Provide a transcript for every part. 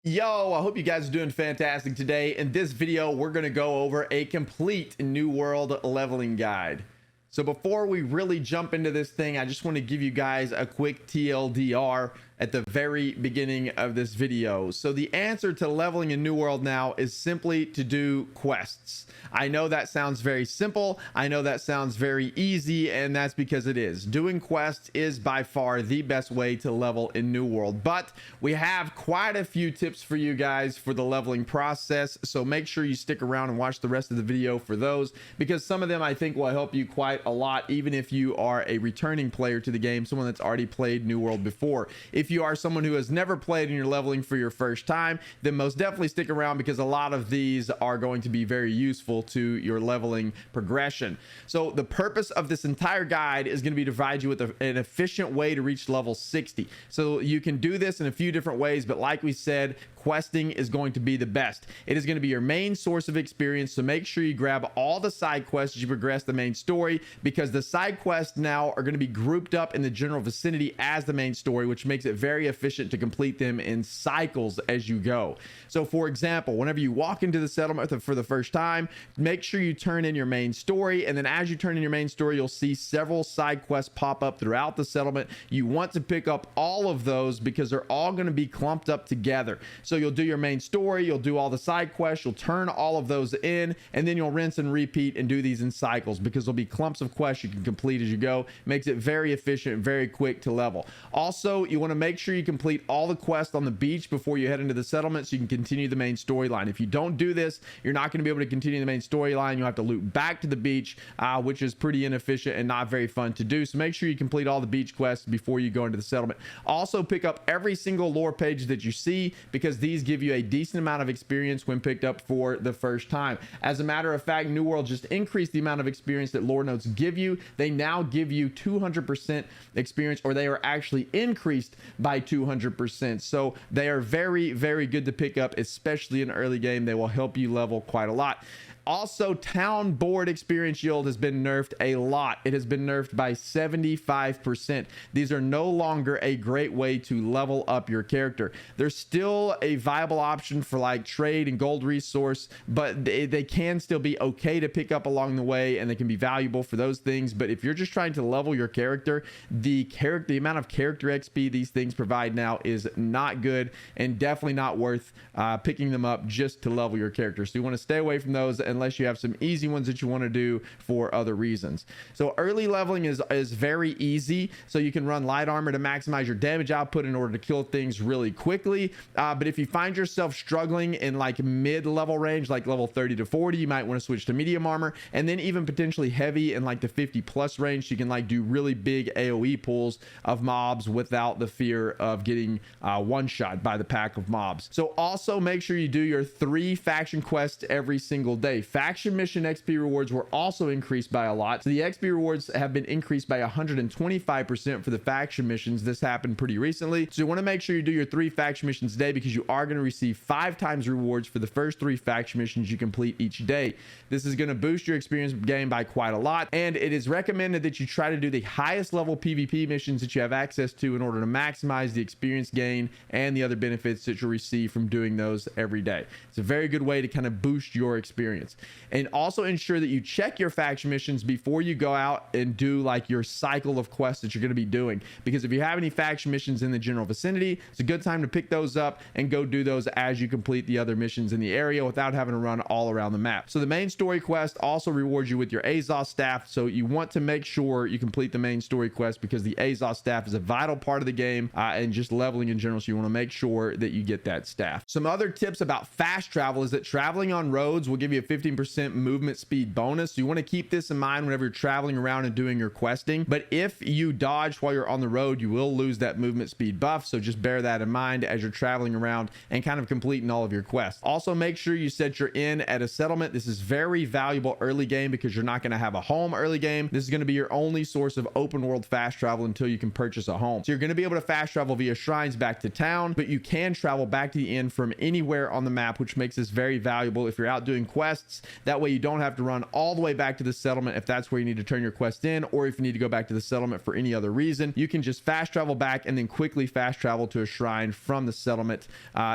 Yo, I hope you guys are doing fantastic today. In this video, we're going to go over a complete New World leveling guide. So before we really jump into this thing, I just want to give you guys a quick TLDR at the very beginning of this video. So the answer to leveling in New World now is simply to do quests. I know that sounds very simple. I know that sounds very easy, and that's because it is. Doing quests is by far the best way to level in New World, but we have quite a few tips for you guys for the leveling process. So make sure you stick around and watch the rest of the video for those, because some of them I think will help you quite a lot, even if you are a returning player to the game, someone that's already played New World before. If you are someone who has never played and you're leveling for your first time, then most definitely stick around, because a lot of these are going to be very useful to your leveling progression. So the purpose of this entire guide is going to be to provide you with an efficient way to reach level 60. So you can do this in a few different ways, but like we said, questing is going to be the best. It is going to be your main source of experience, so make sure you grab all the side quests as you progress the main story, because the side quests now are going to be grouped up in the general vicinity as the main story, which makes it very efficient to complete them in cycles as you go. So for example, whenever you walk into the settlement for the first time, make sure you turn in your main story, and then as you turn in your main story, you'll see several side quests pop up throughout the settlement. You want to pick up all of those because they're all going to be clumped up together. So you'll do your main story, you'll do all the side quests, you'll turn all of those in, and then you'll rinse and repeat and do these in cycles, because there'll be clumps of quests you can complete as you go. Makes it very efficient, very quick to level. Also, you want to make sure you complete all the quests on the beach before you head into the settlement so you can continue the main storyline. If you don't do this, you're not going to be able to continue the main storyline. You'll have to loop back to the beach, which is pretty inefficient and not very fun to do. So make sure you complete all the beach quests before you go into the settlement. Also, pick up every single lore page that you see, because these give you a decent amount of experience when picked up for the first time. As a matter of fact, New World just increased the amount of experience that lore notes give you. They now give you 200% experience, or they are actually increased by 200%. So they are very, very good to pick up, especially in early game. They will help you level quite a lot. Also, town board experience yield has been nerfed a lot. It has been nerfed by 75%. These are no longer a great way to level up your character. They're still a viable option for like trade and gold resource, but they can still be okay to pick up along the way, and they can be valuable for those things. But if you're just trying to level your character, the amount of character XP these things provide now is not good, and definitely not worth picking them up just to level your character. So you want to stay away from those unless you have some easy ones that you want to do for other reasons. So early leveling is very easy. So you can run light armor to maximize your damage output in order to kill things really quickly. But if you find yourself struggling in like mid-level range, like level 30 to 40, you might want to switch to medium armor, and then even potentially heavy in like the 50 plus range. So you can like do really big AoE pulls of mobs without the fear of getting one shot by the pack of mobs. So also make sure you do your 3 faction quests every single day. Faction mission XP rewards were also increased by a lot. So the XP rewards have been increased by 125% for the faction missions. This happened pretty recently. So you want to make sure you do your 3 faction missions a day, because you are going to receive 5 times rewards for the first 3 faction missions you complete each day. This is going to boost your experience gain by quite a lot, and it is recommended that you try to do the highest level PvP missions that you have access to in order to maximize the experience gain and the other benefits that you'll receive from doing those every day. It's a very good way to kind of boost your experience. And also ensure that you check your faction missions before you go out and do like your cycle of quests that you're going to be doing, because if you have any faction missions in the general vicinity, it's a good time to pick those up and go do those as you complete the other missions in the area without having to run all around the map. So the main story quest also rewards you with your Azov staff, so you want to make sure you complete the main story quest, because the Azov staff is a vital part of the game and just leveling in general, so you want to make sure that you get that staff. Some other tips about fast travel is that traveling on roads will give you a 15% movement speed bonus. So you want to keep this in mind whenever you're traveling around and doing your questing. But if you dodge while you're on the road, you will lose that movement speed buff. So just bear that in mind as you're traveling around and kind of completing all of your quests. Also, make sure you set your inn at a settlement. This is very valuable early game, because you're not going to have a home early game. This is going to be your only source of open world fast travel until you can purchase a home. So you're going to be able to fast travel via shrines back to town, but you can travel back to the inn from anywhere on the map, which makes this very valuable if you're out doing quests. That way you don't have to run all the way back to the settlement if that's where you need to turn your quest in, or if you need to go back to the settlement for any other reason. You can just fast travel back and then quickly fast travel to a shrine from the settlement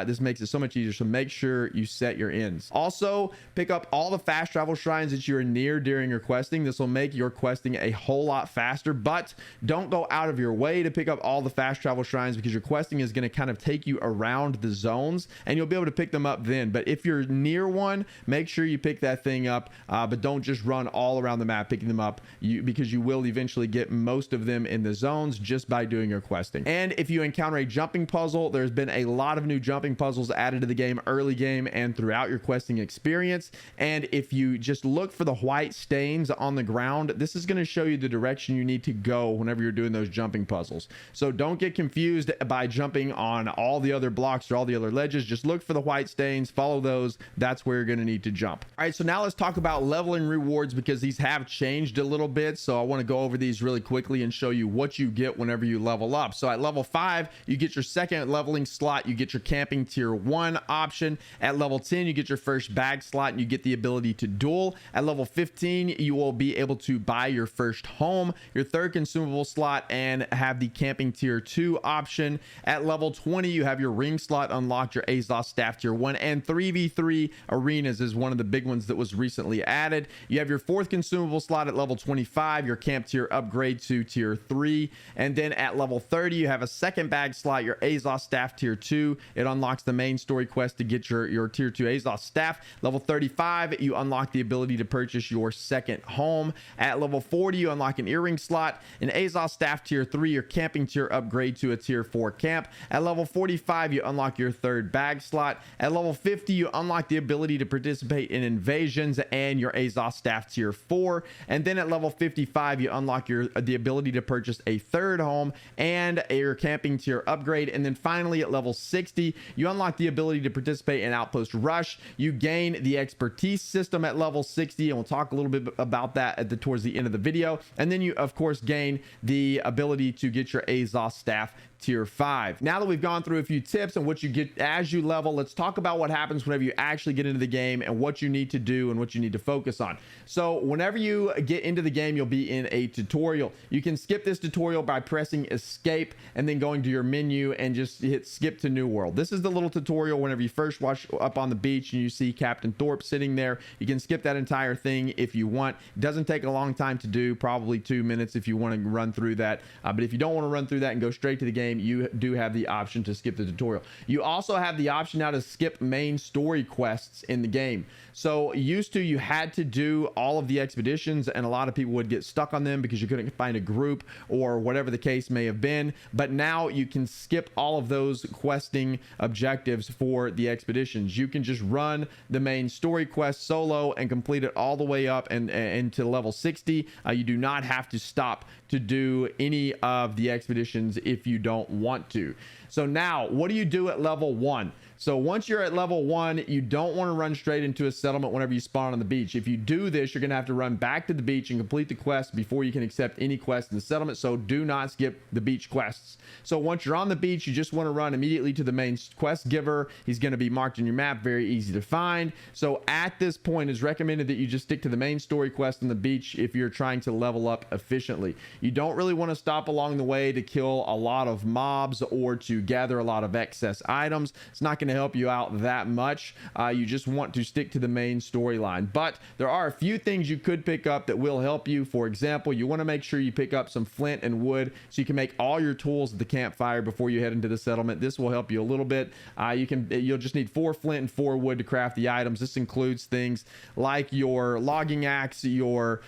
This makes it so much easier. So make sure you set your ends. Also, pick up all the fast travel shrines that you're near during your questing. This will make your questing a whole lot faster, but don't go out of your way to pick up all the fast travel shrines, because your questing is going to kind of take you around the zones and you'll be able to pick them up then. But if you're near one, make sure you pick that thing up, but don't just run all around the map picking them up, because you will eventually get most of them in the zones just by doing your questing. And if you encounter a jumping puzzle, there's been a lot of new jumping puzzles added to the game, early game and throughout your questing experience. And if you just look for the white stains on the ground, this is going to show you the direction you need to go whenever you're doing those jumping puzzles. So don't get confused by jumping on all the other blocks or all the other ledges. Just look for the white stains, follow those. That's where you're going to need to jump. All right, so now let's talk about leveling rewards, because these have changed a little bit. So I want to go over these really quickly and show you what you get whenever you level up. So at level 5, you get your second leveling slot. You get your camping tier 1 option. At level 10, you get your first bag slot and you get the ability to duel. At level 15, you will be able to buy your first home, your third consumable slot, and have the camping tier 2 option. At level 20, you have your ring slot unlocked, your Azov staff tier 1, and 3v3 arenas is one of the big ones that was recently added. You have your fourth consumable slot at level 25, your camp tier upgrade to tier 3, and then at level 30, you have a second bag slot, your Azov staff tier 2. It unlocks the main story quest to get your tier 2 Azov staff. Level 35, you unlock the ability to purchase your second home. At level 40, you unlock an earring slot, an Azov staff tier 3, your camping tier upgrade to a tier 4 camp. At level 45, you unlock your third bag slot. At level 50, you unlock the ability to participate in invasions and your Azov staff tier 4. And then at level 55, you unlock the ability to purchase a third home and your camping tier upgrade. And then finally at level 60, you unlock the ability to participate in Outpost Rush. You gain the expertise system at level 60, and we'll talk a little bit about that towards the end of the video. And then you of course gain the ability to get your Azov staff tier 5. Now that we've gone through a few tips on what you get as you level, let's talk about what happens whenever you actually get into the game and what you need to do and what you need to focus on. So whenever you get into the game, you'll be in a tutorial. You can skip this tutorial by pressing escape and then going to your menu and just hit skip to new world. This is the little tutorial whenever you first wash up on the beach and you see Captain Thorpe sitting there. You can skip that entire thing if you want. It doesn't take a long time to do, probably 2 minutes if you want to run through that. But if you don't want to run through that and go straight to the game, you do have the option to skip the tutorial. You also have the option now to skip main story quests in the game. So used to, you had to do all of the expeditions and a lot of people would get stuck on them because you couldn't find a group or whatever the case may have been. But now you can skip all of those questing objectives for the expeditions. You can just run the main story quest solo and complete it all the way up and to level 60. You do not have to stop to do any of the expeditions if you don't want to. So now, what do you do at level 1? So once you're at level 1, you don't want to run straight into a settlement whenever you spawn on the beach. If you do this, you're going to have to run back to the beach and complete the quest before you can accept any quest in the settlement. So do not skip the beach quests. So once you're on the beach, you just want to run immediately to the main quest giver. He's going to be marked on your map, very easy to find. So at this point, it's recommended that you just stick to the main story quest on the beach if you're trying to level up efficiently. You don't really want to stop along the way to kill a lot of mobs or to gather a lot of excess items. It's not going to help you out that much. You just want to stick to the main storyline. But there are a few things you could pick up that will help you. For example, you want to make sure you pick up some flint and wood so you can make all your tools at the campfire before you head into the settlement. This will help you a little bit. You'll just need 4 flint and 4 wood to craft the items. This includes things like your logging axe, your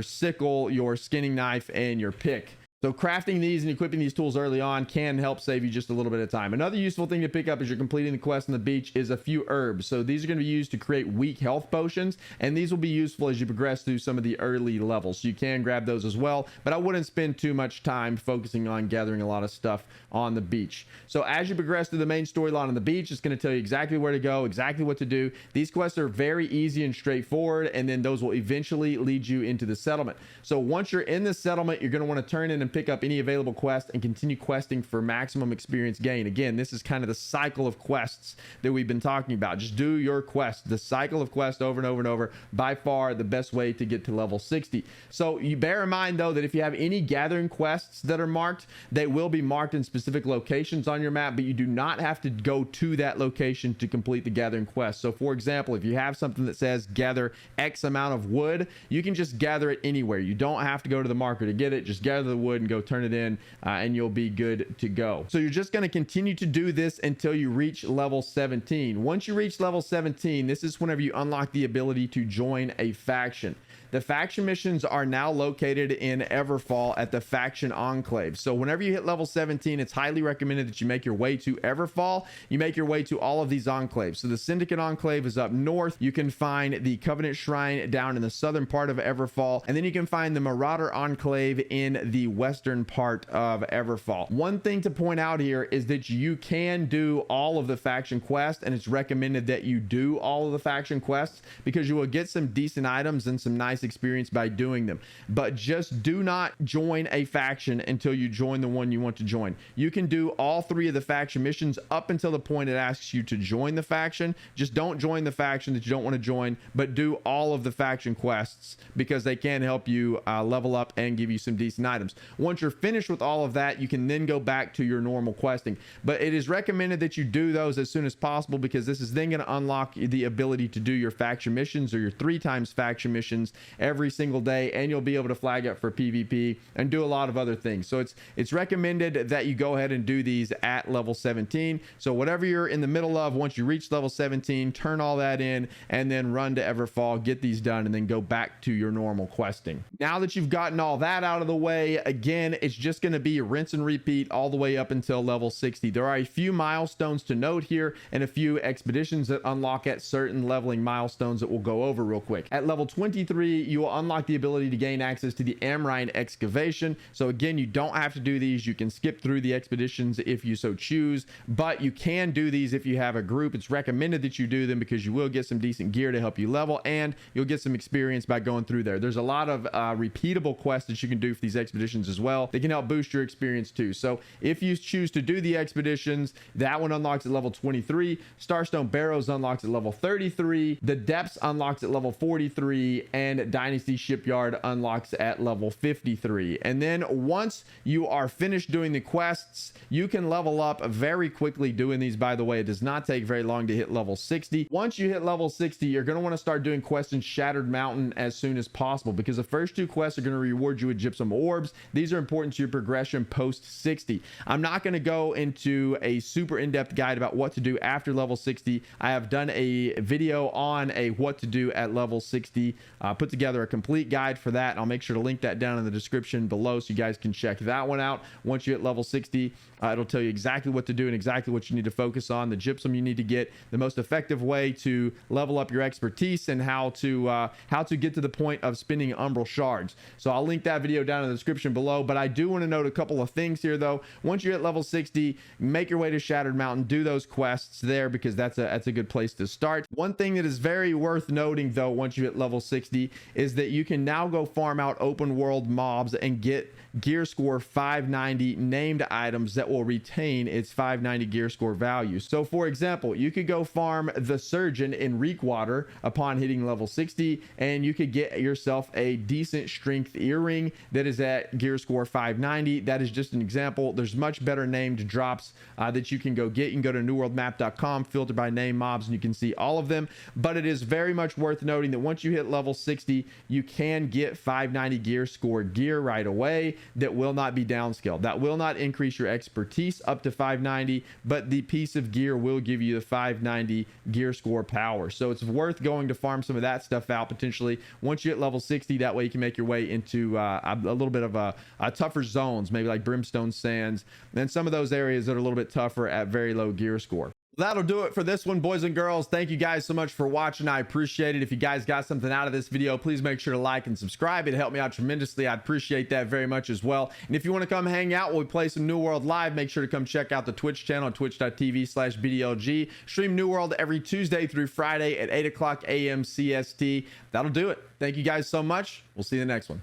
sickle, your skinning knife, and your pick. So crafting these and equipping these tools early on can help save you just a little bit of time. Another useful thing to pick up as you're completing the quest on the beach is a few herbs. So these are going to be used to create weak health potions, and these will be useful as you progress through some of the early levels. So you can grab those as well, but I wouldn't spend too much time focusing on gathering a lot of stuff on the beach. So as you progress through the main storyline on the beach, it's going to tell you exactly where to go, exactly what to do. These quests are very easy and straightforward, and then those will eventually lead you into the settlement. So once you're in the settlement, you're going to want to turn in a and pick up any available quest and continue questing for maximum experience gain. Again, this is kind of the cycle of quests that we've been talking about. Just do your quest, the cycle of quest over and over and over. By far the best way to get to level 60. So you bear in mind though that if you have any gathering quests that are marked, they will be marked in specific locations on your map, but you do not have to go to that location to complete the gathering quest. So for example, if you have something that says gather X amount of wood, you can just gather it anywhere. You don't have to go to the marker to get it. Just gather the wood and go turn it in, and you'll be good to go. So you're just going to continue to do this until you reach level 17. Once you reach level 17, this is whenever you unlock the ability to join a faction. The faction missions are now located in Everfall at the faction enclave. So whenever you hit level 17, it's highly recommended that you make your way to Everfall. You make your way to all of these enclaves. So the Syndicate enclave is up north. You can find the Covenant Shrine down in the southern part of Everfall, and then you can find the Marauder enclave in the western part of Everfall. One thing to point out here is that you can do all of the faction quests, and it's recommended that you do all of the faction quests because you will get some decent items and some nice experience by doing them. But just do not join a faction until you join the one you want to join. You can do all three of the faction missions up until the point it asks you to join the faction. Just don't join the faction that you don't want to join, but do all of the faction quests because they can help you level up and give you some decent items. Once you're finished with all of that, you can then go back to your normal questing. But it is recommended that you do those as soon as possible because this is then going to unlock the ability to do your faction missions or your 3 times faction missions every single day, and you'll be able to flag up for PvP and do a lot of other things. So it's recommended that you go ahead and do these at level 17. So whatever you're in the middle of, once you reach level 17, turn all that in and then run to Everfall, get these done, and then go back to your normal questing. Now that you've gotten all that out of the way, again, it's just going to be a rinse and repeat all the way up until level 60. There are a few milestones to note here and a few expeditions that unlock at certain leveling milestones that we'll go over real quick. At level 23, you will unlock the ability to gain access to the Amrine excavation. So again, you don't have to do these. You can skip through the expeditions if you so choose, but you can do these if you have a group. It's recommended that you do them because you will get some decent gear to help you level, and you'll get some experience by going through there. There's a lot of repeatable quests that you can do for these expeditions as well. They can help boost your experience too. So if you choose to do the expeditions, that one unlocks at level 23. Starstone Barrows unlocks at level 33. The Depths unlocks at level 43, and Dynasty Shipyard unlocks at level 53. And then once you are finished doing the quests, you can level up very quickly doing these. By the way, it does not take very long to hit level 60. Once you hit level 60, you're going to want to start doing quests in Shattered Mountain as soon as possible because the first 2 quests are going to reward you with gypsum orbs. These are important to your progression post 60. I'm not going to go into a super in-depth guide about what to do after level 60. I have done a video on what to do at level 60, put together a complete guide for that. I'll make sure to link that down in the description below so you guys can check that one out. Once you hit level 60, it'll tell you exactly what to do and exactly what you need to focus on, the gypsum you need to get, the most effective way to level up your expertise, and how to get to the point of spinning umbral shards. So I'll link that video down in the description below. But I do want to note a couple of things here though. Once you hit level 60, make your way to Shattered Mountain, do those quests there because that's a good place to start. One thing that is very worth noting though, once you hit level 60, is that you can now go farm out open world mobs and get gear score 590 named items that will retain its 590 gear score value. So for example, you could go farm the Surgeon in Reekwater upon hitting level 60, and you could get yourself a decent strength earring that is at gear score 590. That is just an example. There's much better named drops that you can go get. You can go to newworldmap.com, filter by name mobs, and you can see all of them. But it is very much worth noting that once you hit level 60, you can get 590 gear score gear right away that will not be downscaled. That will not increase your expertise up to 590, but the piece of gear will give you the 590 gear score power. So it's worth going to farm some of that stuff out potentially once you hit level 60. That way you can make your way into a little bit of a tougher zones, maybe like Brimstone Sands, and some of those areas that are a little bit tougher at very low gear score. That'll do it for this one, boys and girls. Thank you guys so much for watching. I appreciate it. If you guys got something out of this video, please make sure to like and subscribe. It helped me out tremendously. I appreciate that very much as well. And if you want to come hang out while we play some New World live, make sure to come check out the Twitch channel, twitch.tv/BDLG. Stream New World every Tuesday through Friday at 8 o'clock a.m. CST. That'll do it. Thank you guys so much. We'll see you in the next one.